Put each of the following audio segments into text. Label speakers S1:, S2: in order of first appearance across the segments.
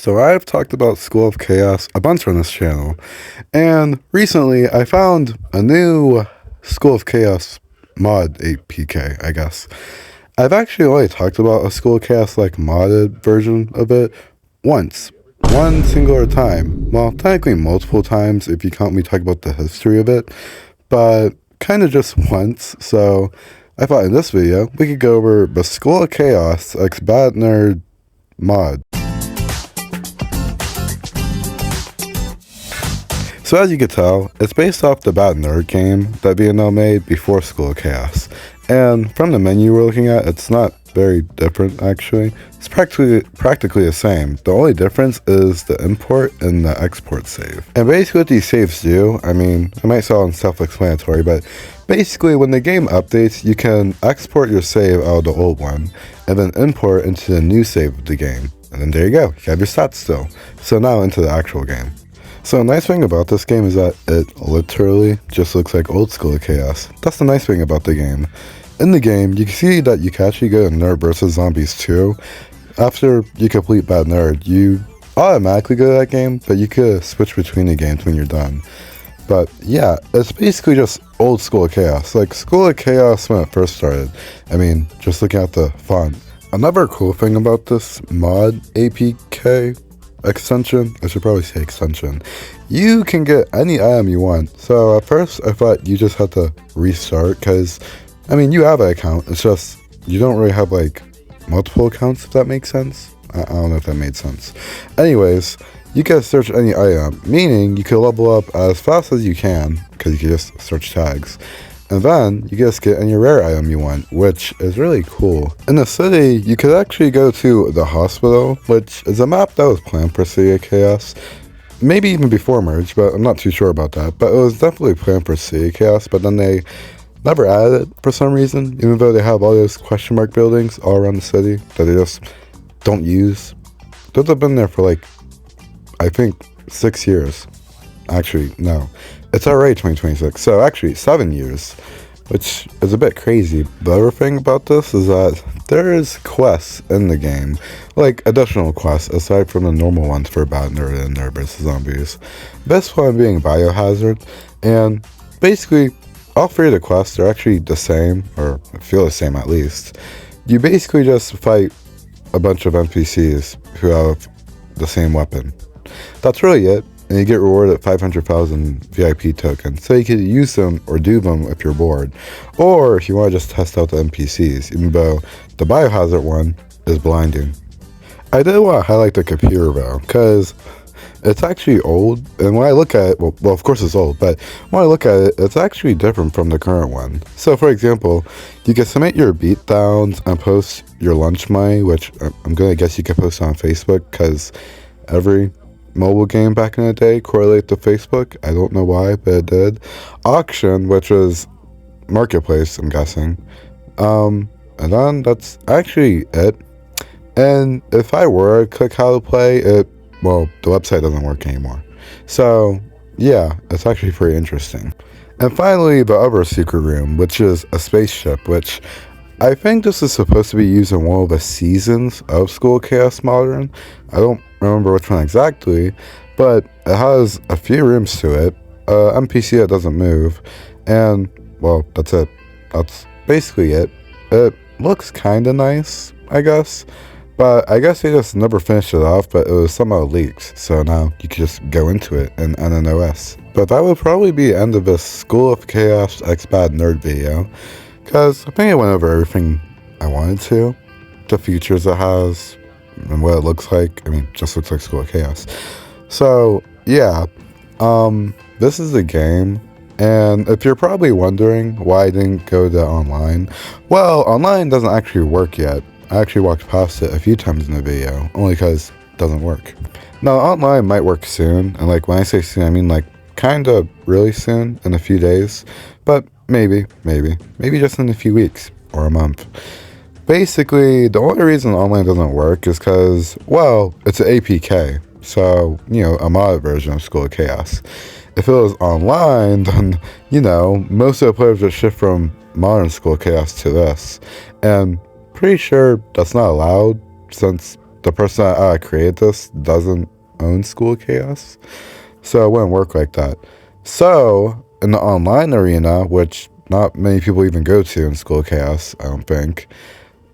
S1: So I've talked about School of Chaos a bunch on this channel, and recently I found a new School of Chaos mod APK, I guess. I've actually only talked about a School of Chaos like modded version of it once. One singular time. Well, technically multiple times if you count me talking about the history of it, but kind of just once. So I thought in this video we could go over the School of Chaos X Bad Nerd mod. So as you can tell, it's based off the Bad Nerd game that B&L made before School of Chaos. And from the menu we're looking at, it's not very different actually. It's practically the same. The only difference is the import and the export save. And basically what these saves do, I mean, it might sound self-explanatory, but basically when the game updates, you can export your save out of the old one and then import into the new save of the game. And then there you go, you have your stats still. So now into the actual game. So a nice thing about this game is that it literally just looks like old School of Chaos. That's the nice thing about the game. In the game, you can see that you can actually go to Nerd vs. Zombies 2. After you complete Bad Nerd, you automatically go to that game, but you could switch between the games when you're done. But yeah, it's basically just old School of Chaos. Like School of Chaos when it first started. I mean, just looking at the font. Another cool thing about this mod APK extension, I should probably say extension, you can get any item you want. So at first I thought you just had to restart because, I mean, you have an account, it's just you don't really have like multiple accounts, if that makes sense. I don't know if that made sense. Anyways, you can search any item, meaning you can level up as fast as you can because you can just search tags. And then you just get any rare item you want, which is really cool. In the city, you could actually go to the hospital, which is a map that was planned for City of Chaos. Maybe even before merge, but I'm not too sure about that. But it was definitely planned for City of Chaos, but then they never added it for some reason, even though they have all those question mark buildings all around the city that they just don't use. Those have been there for like, I think, 6 years. Actually, no. It's already 2026, so actually 7 years, which is a bit crazy. The other thing about this is that there is quests in the game, like additional quests aside from the normal ones for Bad Nerd and Nerd vs. Zombies. This one being Biohazard, and basically all three of the quests are actually the same, or feel the same at least. You basically just fight a bunch of NPCs who have the same weapon. That's really it. And you get rewarded 500,000 VIP tokens, so you can use them or do them if you're bored, or if you want to just test out the NPCs, even though the Biohazard one is blinding. I did want to highlight the computer though, because it's actually old, and when I look at it, well of course it's old, but when I look at it, it's actually different from the current one. So for example, you can submit your beatdowns and post your lunch money, which I'm going to guess you can post on Facebook, because every mobile game back in the day correlate to Facebook. I don't know why, but it did. Auction, which was marketplace, I'm guessing. And then that's actually it. And if I were to click how to play it, well, the website doesn't work anymore. So yeah, it's actually pretty interesting. And finally, the other secret room, which is a spaceship, which I think this is supposed to be used in one of the seasons of School of Chaos Modern. I don't remember which one exactly, but it has a few rooms to it, NPC that doesn't move, and, well, that's it. That's basically it. It looks kinda nice, I guess, but I guess they just never finished it off, but it was somehow leaked, so now you can just go into it in NNOSS. But that would probably be the end of this School of Chaos X Bad Nerd video, because I think I went over everything I wanted to. The features it has, and what it looks like. I mean, it just looks like School of Chaos. So, yeah. This is the game. And if you're probably wondering why I didn't go to online, well, online doesn't actually work yet. I actually walked past it a few times in the video, only because it doesn't work. Now, online might work soon. And like when I say soon, I mean like kind of really soon, in a few days. But maybe just in a few weeks or a month. Basically, the only reason online doesn't work is because, well, it's an APK, so, you know, a mod version of School of Chaos. If it was online, then, you know, most of the players would shift from modern School of Chaos to this, and pretty sure that's not allowed, since the person that created this doesn't own School Chaos, so it wouldn't work like that. So in the online arena, which not many people even go to in School Chaos, I don't think,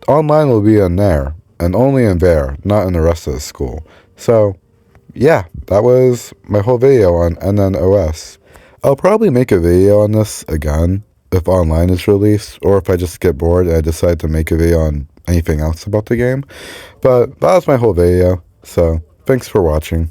S1: online will be in there, and only in there, not in the rest of the school. So yeah, that was my whole video on NNOSS. I'll probably make a video on this again if online is released, or if I just get bored and I decide to make a video on anything else about the game. But that was my whole video, so thanks for watching.